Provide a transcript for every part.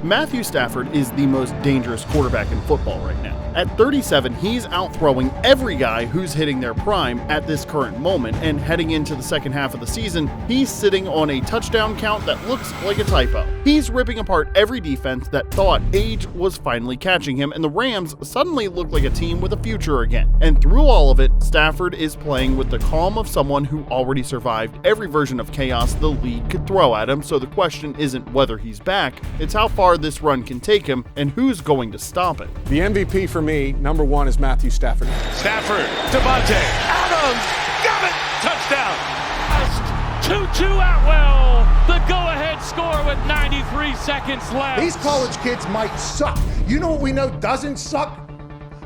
Matthew Stafford is the most dangerous quarterback in football right now. At 37, he's outthrowing every guy who's hitting their prime at this current moment, and heading into the second half of the season, he's sitting on a touchdown count that looks like a typo. He's ripping apart every defense that thought age was finally catching him, and the Rams suddenly look like a team with a future again. And through all of it, Stafford is playing with the calm of someone who already survived every version of chaos the league could throw at him, so the question isn't whether he's back, it's how far this run can take him and who's going to stop it. The MVP for me, number one, is Matthew Stafford. Stafford, Devontae, Adams, got it, touchdown! 2-2 Atwell, the go-ahead score with 93 seconds left. These college kids might suck. You know what we know doesn't suck?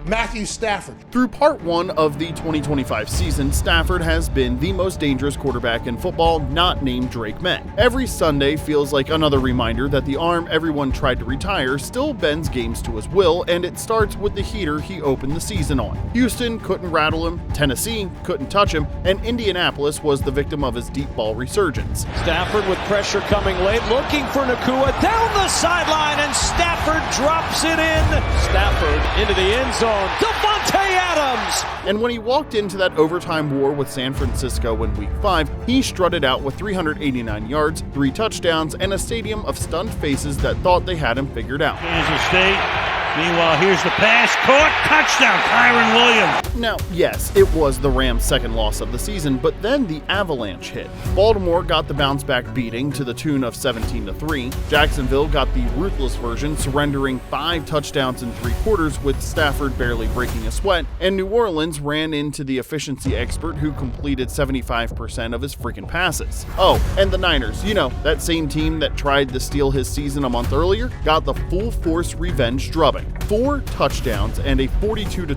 Matthew Stafford. Through part one of the 2025 season, Stafford has been the most dangerous quarterback in football, not named Drake May. Every Sunday feels like another reminder that the arm everyone tried to retire still bends games to his will, and it starts with the heater he opened the season on. Houston couldn't rattle him, Tennessee couldn't touch him, and Indianapolis was the victim of his deep ball resurgence. Stafford with pressure coming late, looking for Nacua down the sideline, and Stafford drops it in. Stafford into the end zone. Devontae Adams! And when he walked into that overtime war with San Francisco in Week 5, he strutted out with 389 yards, 3 touchdowns, and a stadium of stunned faces that thought they had him figured out. Kansas State. Meanwhile, here's the pass, caught, touchdown, Kyron Williams. Now, yes, it was the Rams' second loss of the season, but then the avalanche hit. Baltimore got the bounce-back beating to the tune of 17-3. Jacksonville got the ruthless version, surrendering 5 touchdowns in 3 quarters with Stafford barely breaking a sweat, and New Orleans ran into the efficiency expert who completed 75% of his freaking passes. Oh, and the Niners, you know, that same team that tried to steal his season a month earlier, got the full-force revenge drubbing. 4 touchdowns and a 42-26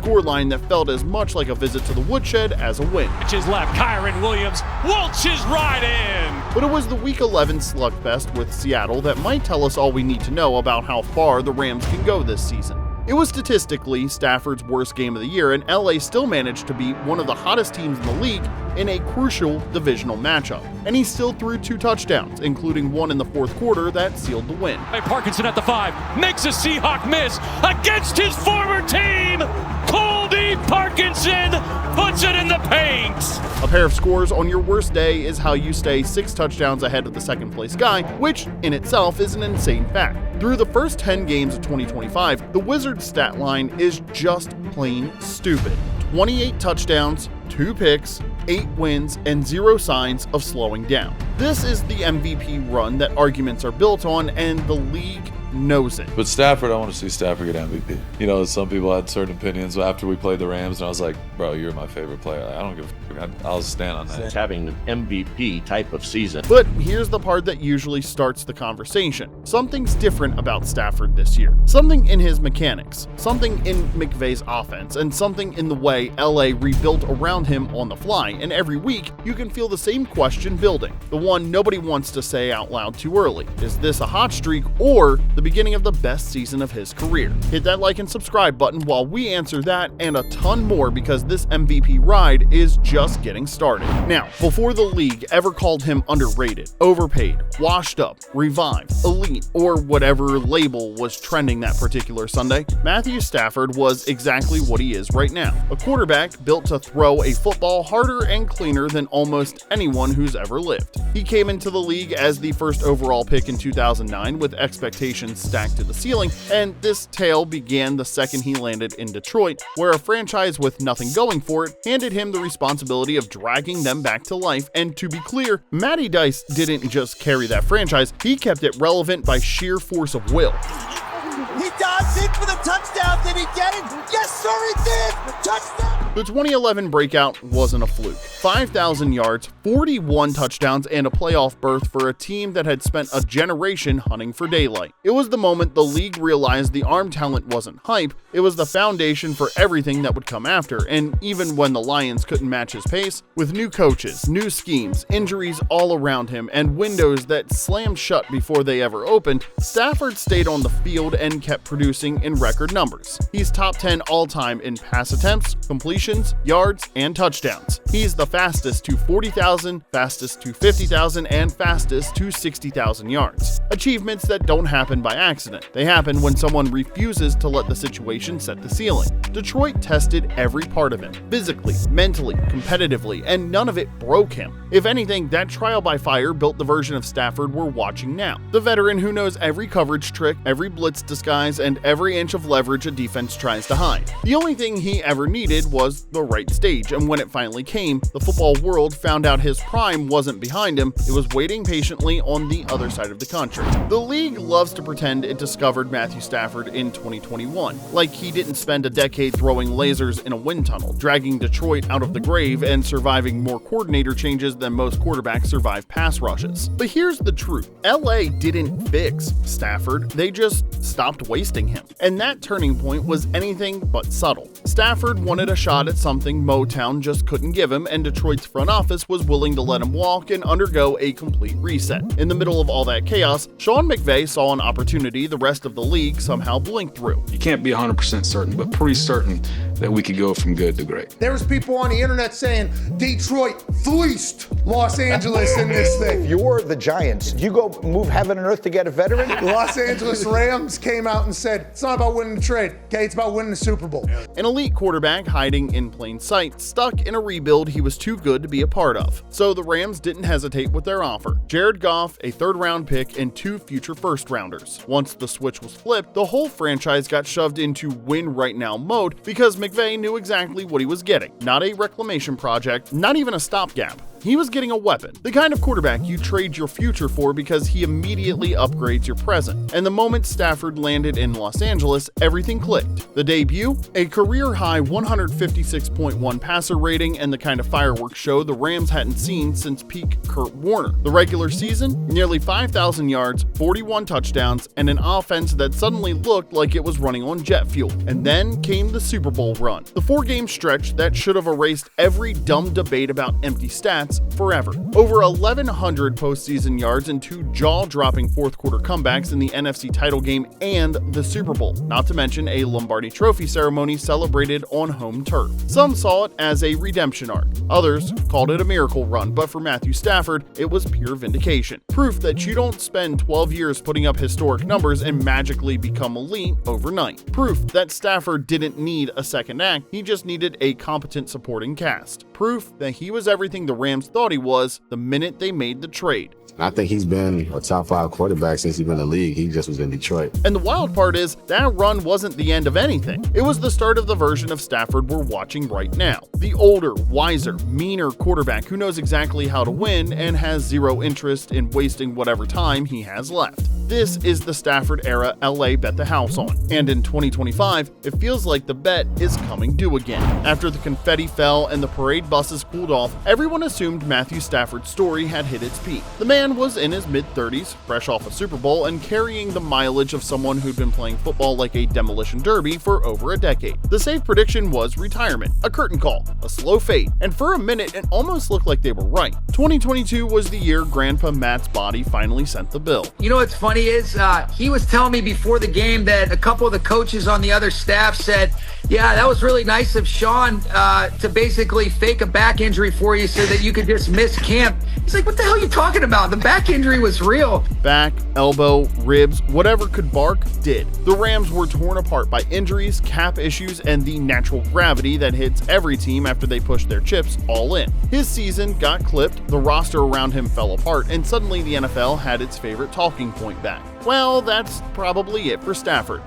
scoreline that felt as much like a visit to the woodshed as a win. Which is left, Kyron Williams waltzes right in. But it was the Week 11 slugfest with Seattle that might tell us all we need to know about how far the Rams can go this season. It was statistically Stafford's worst game of the year, and LA still managed to beat one of the hottest teams in the league in a crucial divisional matchup. And he still threw 2 touchdowns, including one in the fourth quarter that sealed the win. Parkinson at the 5 makes a Seahawk miss against his former team. Colby Parkinson puts it in the paint. A pair of scores on your worst day is how you stay 6 touchdowns ahead of the second place guy, which in itself is an insane fact. Through the first 10 games of 2025, the Wizards stat line is just plain stupid. 28 touchdowns, 2 picks, 8 wins, and 0 signs of slowing down. This is the MVP run that arguments are built on, and the league knows it. But Stafford, I want to see Stafford get MVP. You know, some people had certain opinions after we played the Rams, and I was like, bro, you're my favorite player. I don't give a fuck. I'll stand on that. It's having an MVP type of season. But here's the part that usually starts the conversation. Something's different about Stafford this year. Something in his mechanics, something in McVay's offense, and something in the way LA rebuilt around him on the fly. And every week, you can feel the same question building. The one nobody wants to say out loud too early. Is this a hot streak or the beginning of the best season of his career? Hit that like and subscribe button while we answer that and a ton more, because this MVP ride is just getting started. Now, before the league ever called him underrated, overpaid, washed up, revived, elite, or whatever label was trending that particular Sunday, Matthew Stafford was exactly what he is right now. A quarterback built to throw a football harder and cleaner than almost anyone who's ever lived. He came into the league as the first overall pick in 2009 with expectations stacked to the ceiling, and this tale began the second he landed in Detroit, where a franchise with nothing going for it handed him the responsibility of dragging them back to life. And to be clear, Matty Dice didn't just carry that franchise, he kept it relevant by sheer force of will. He dives in for the touchdown. Did he get it? Yes, sir, he did. Touchdown. The 2011 breakout wasn't a fluke. 5,000 yards, 41 touchdowns, and a playoff berth for a team that had spent a generation hunting for daylight. It was the moment the league realized the arm talent wasn't hype, it was the foundation for everything that would come after. And even when the Lions couldn't match his pace, with new coaches, new schemes, injuries all around him, and windows that slammed shut before they ever opened, Stafford stayed on the field and kept producing producing in record numbers. He's top 10 all-time in pass attempts, completions, yards, and touchdowns. He's the fastest to 40,000, fastest to 50,000, and fastest to 60,000 yards. Achievements that don't happen by accident. They happen when someone refuses to let the situation set the ceiling. Detroit tested every part of him, physically, mentally, competitively, and none of it broke him. If anything, that trial by fire built the version of Stafford we're watching now. The veteran who knows every coverage trick, every blitz disguise, and every inch of leverage a defense tries to hide. The only thing he ever needed was the right stage, and when it finally came, the football world found out his prime wasn't behind him, it was waiting patiently on the other side of the country. The league loves to pretend it discovered Matthew Stafford in 2021, like he didn't spend a decade throwing lasers in a wind tunnel, dragging Detroit out of the grave, and surviving more coordinator changes than most quarterbacks survive pass rushes. But here's the truth. LA didn't fix Stafford, they just stopped wasting him. And that turning point was anything but subtle. Stafford wanted a shot at something Motown just couldn't give him, and Detroit's front office was willing to let him walk and undergo a complete reset. In the middle of all that chaos, Sean McVay saw an opportunity the rest of the league somehow blinked through. You can't be 100% certain, but pretty certain that we could go from good to great. There was people on the internet saying Detroit fleeced Los Angeles in this thing. You're the Giants. You go move heaven and earth to get a veteran? The Los Angeles Rams came out and said, it's not about winning the trade, okay? It's about winning the Super Bowl. An elite quarterback hiding in plain sight, stuck in a rebuild he was too good to be a part of. So the Rams didn't hesitate with their offer. Jared Goff, a third-round pick, and 2 future first-rounders. Once the switch was flipped, the whole franchise got shoved into win-right-now mode because McVay knew exactly what he was getting. Not a reclamation project, not even a stopgap. He was getting a weapon, the kind of quarterback you trade your future for because he immediately upgrades your present. And the moment Stafford landed in Los Angeles, everything clicked. The debut, a career-high 156.1 passer rating and the kind of fireworks show the Rams hadn't seen since peak Kurt Warner. The regular season, nearly 5,000 yards, 41 touchdowns, and an offense that suddenly looked like it was running on jet fuel. And then came the Super Bowl run, the 4-game stretch that should have erased every dumb debate about empty stats forever. Over 1,100 postseason yards and 2 jaw-dropping fourth-quarter comebacks in the NFC title game and the Super Bowl, not to mention a Lombardi Trophy ceremony celebrated on home turf. Some saw it as a redemption arc. Others called it a miracle run, but for Matthew Stafford, it was pure vindication. Proof that you don't spend 12 years putting up historic numbers and magically become elite overnight. Proof that Stafford didn't need a second act, he just needed a competent supporting cast. Proof that he was everything the Rams thought he was the minute they made the trade. I think he's been a top 5 quarterback since he's been in the league. He just was in Detroit. And the wild part is, that run wasn't the end of anything. It was the start of the version of Stafford we're watching right now. The older, wiser, meaner quarterback who knows exactly how to win and has zero interest in wasting whatever time he has left. This is the Stafford era LA bet the house on. And in 2025, it feels like the bet is coming due again. After the confetti fell and the parade buses cooled off, everyone assumed Matthew Stafford's story had hit its peak. The man was in his mid-30s, fresh off a Super Bowl, and carrying the mileage of someone who'd been playing football like a demolition derby for over a decade. The safe prediction was retirement, a curtain call, a slow fade, and for a minute it almost looked like they were right. 2022 was the year Grandpa Matt's body finally sent the bill. You know what's funny is, he was telling me before the game that a couple of the coaches on the other staff said, yeah, that was really nice of Sean to basically fake a back injury for you so that you could just miss camp. He's like, what the hell are you talking about? The back injury was real. Back, elbow, ribs, whatever could bark, did. The Rams were torn apart by injuries, cap issues, and the natural gravity that hits every team after they push their chips all in. His season got clipped, the roster around him fell apart, and suddenly the NFL had its favorite talking point back. Well, that's probably it for Stafford.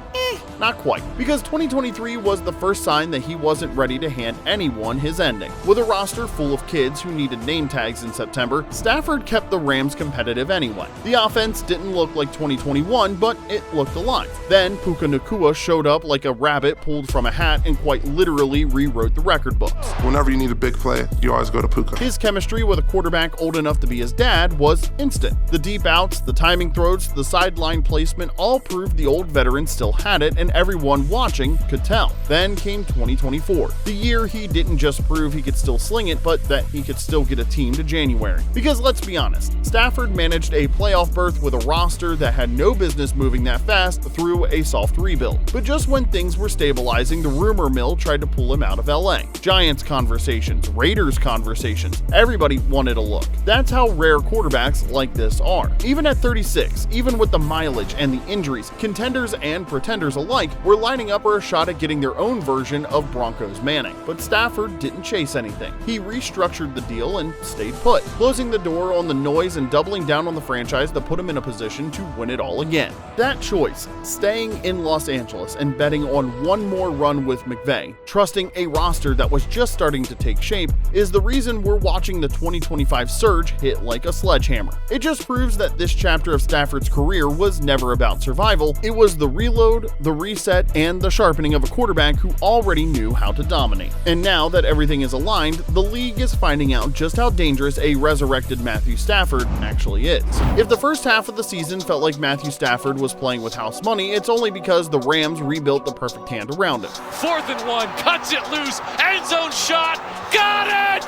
Not quite, because 2023 was the first sign that he wasn't ready to hand anyone his ending. With a roster full of kids who needed name tags in September, Stafford kept the Rams competitive anyway. The offense didn't look like 2021, but it looked alive. Then Puka Nacua showed up like a rabbit pulled from a hat and quite literally rewrote the record books. Whenever you need a big play, you always go to Puka. His chemistry with a quarterback old enough to be his dad was instant. The deep outs, the timing throws, the sideline placement all proved the old veteran still had it, and everyone watching could tell. Then came 2024, the year he didn't just prove he could still sling it, but that he could still get a team to January. Because let's be honest, Stafford managed a playoff berth with a roster that had no business moving that fast through a soft rebuild. But just when things were stabilizing, the rumor mill tried to pull him out of LA. Giants conversations, Raiders conversations, everybody wanted a look. That's how rare quarterbacks like this are. Even at 36, even with the mileage and the injuries, contenders and pretenders alike were lining up for a shot at getting their own version of Broncos Manning. But Stafford didn't chase anything. He restructured the deal and stayed put, closing the door on the noise and doubling down on the franchise that put him in a position to win it all again. That choice, staying in Los Angeles and betting on one more run with McVay, trusting a roster that was just starting to take shape, is the reason we're watching the 2025 surge hit like a sledgehammer. It just proves that this chapter of Stafford's career was never about survival. It was the reload, the reset, and the sharpening of a quarterback who already knew how to dominate. And now that everything is aligned, the league is finding out just how dangerous a resurrected Matthew Stafford actually is. If the first half of the season felt like Matthew Stafford was playing with house money, it's only because the Rams rebuilt the perfect hand around him. 4th and 1, cuts it loose, end zone shot, got it!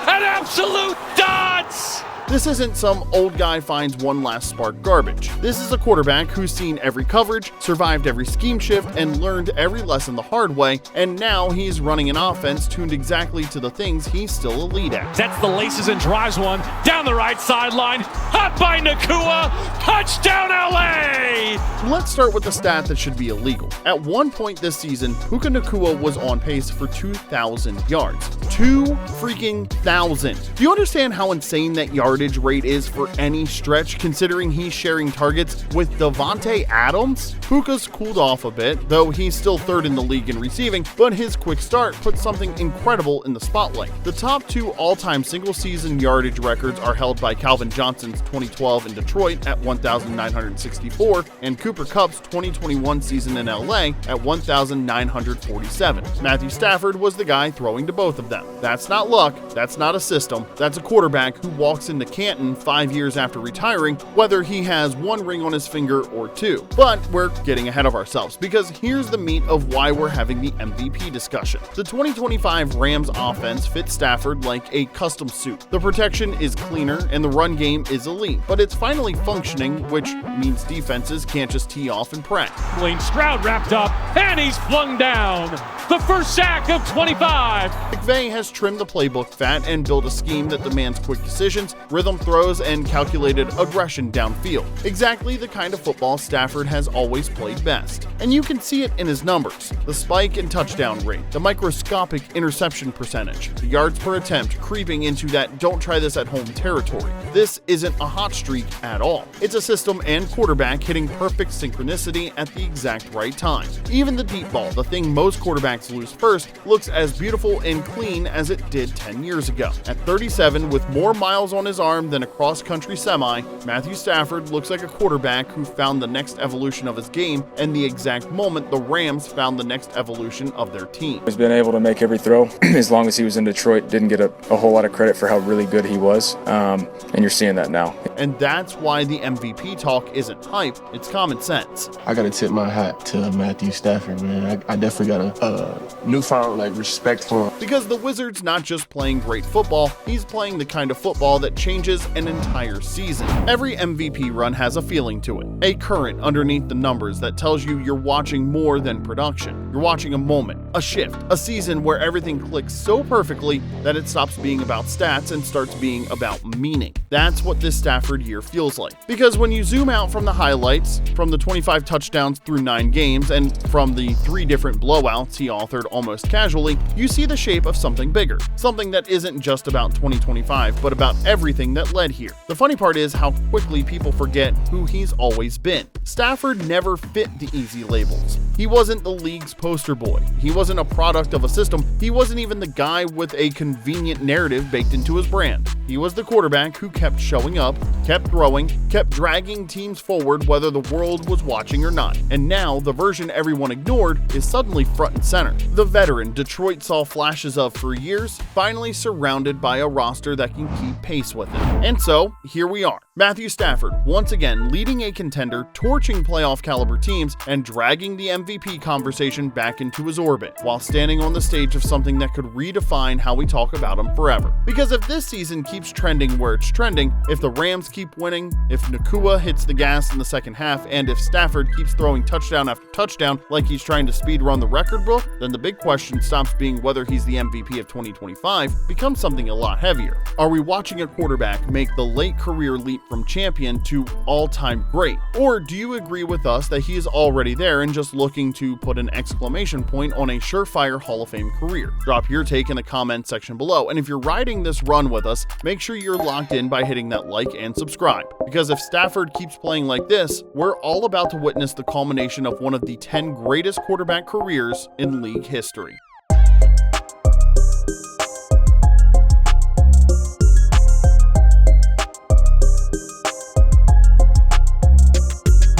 An absolute dance! This isn't some old guy finds one last spark garbage. This is a quarterback who's seen every coverage, survived every scheme shift, and learned every lesson the hard way, and now he's running an offense tuned exactly to the things he's still elite at. Sets the laces and drives one down the right sideline, hot by Nacua, touchdown LA! Let's start with the stat that should be illegal. At one point this season, Puka Nacua was on pace for 2,000 yards. 2 freaking thousand. Do you understand how insane that yardage rate is for any stretch, considering he's sharing targets with Davante Adams? Puka's cooled off a bit, though he's still 3rd in the league in receiving, but his quick start put something incredible in the spotlight. The top 2 all-time single-season yardage records are held by Calvin Johnson's 2012 in Detroit at 1,964 and Cooper Kupp's 2021 season in LA at 1,947. Matthew Stafford was the guy throwing to both of them. That's not luck, that's not a system, that's a quarterback who walks into Canton 5 years after retiring, whether he has 1 ring on his finger or 2. But we're getting ahead of ourselves, because here's the meat of why we're having the MVP discussion. The 2025 Rams offense fits Stafford like a custom suit. The protection is cleaner and the run game is elite, but it's finally functioning, which means defenses can't just tee off and pray. Blaine Stroud wrapped up, and he's flung down. The first sack of 25. McVay has trimmed the playbook fat and built a scheme that demands quick decisions, rhythm throws, and calculated aggression downfield. Exactly the kind of football Stafford has always played best. And you can see it in his numbers. The spike in touchdown rate, the microscopic interception percentage, the yards per attempt creeping into that don't try this at home territory. This isn't a hot streak at all. It's a system and quarterback hitting perfect synchronicity at the exact right time. Even the deep ball, the thing most quarterbacks lose first, looks as beautiful and clean as it did 10 years ago. At 37, with more miles on his arm than a cross-country semi, Matthew Stafford looks like a quarterback who found the next evolution of his game and the exact moment the Rams found the next evolution of their team. He's been able to make every throw. As long as he was in Detroit, didn't get a whole lot of credit for how really good he was, and you're seeing that now. And that's why the MVP talk isn't hype, it's common sense. I gotta tip my hat to Matthew Stafford, man. I definitely got a newfound respect for him. Because the Wizard's not just playing great football, he's playing the kind of football that changes an entire season. Every MVP run has a feeling to it, a current underneath the numbers that tells you you're watching more than production. You're watching a moment, a shift, a season where everything clicks so perfectly that it stops being about stats and starts being about meaning. That's what this Stafford year feels like. Because when you zoom out from the highlights, from the 25 touchdowns through 9 games, and from the 3 different blowouts he authored almost casually, you see the shape of something bigger. Something that isn't just about 2025, but about everything that led here. The funny part is how quickly people forget who he's always been. Stafford never fit the easy labels. He wasn't the league's poster boy. He wasn't a product of a system. He wasn't even the guy with a convenient narrative baked into his brand. He was the quarterback who kept showing up, kept throwing, kept dragging teams forward whether the world was watching or not. And now, the version everyone ignored is suddenly front and center. The veteran Detroit saw flashes of for years, finally surrounded by a roster that can keep pace with him. And so, here we are. Matthew Stafford, once again leading a contender, torching playoff caliber teams, and dragging the MVP conversation back into his orbit, while standing on the stage of something that could redefine how we talk about him forever. Because if this season keeps trending where it's trending, if the Rams keep winning, if Nacua hits the gas in the second half, and if Stafford keeps throwing touchdown after touchdown like he's trying to speed run the record book, then the big question stops being whether he's the MVP of 2025, becomes something a lot heavier. Are we watching a quarterback make the late career leap from champion to all-time great? Or do you agree with us that he is already there and just looking to put an exclamation point on a surefire Hall of Fame career? Drop your take in the comment section below, and if you're riding this run with us, make sure you're locked in by hitting that like and subscribe, because if Stafford keeps playing like this, we're all about to witness the culmination of one of the 10 greatest quarterback careers in league history.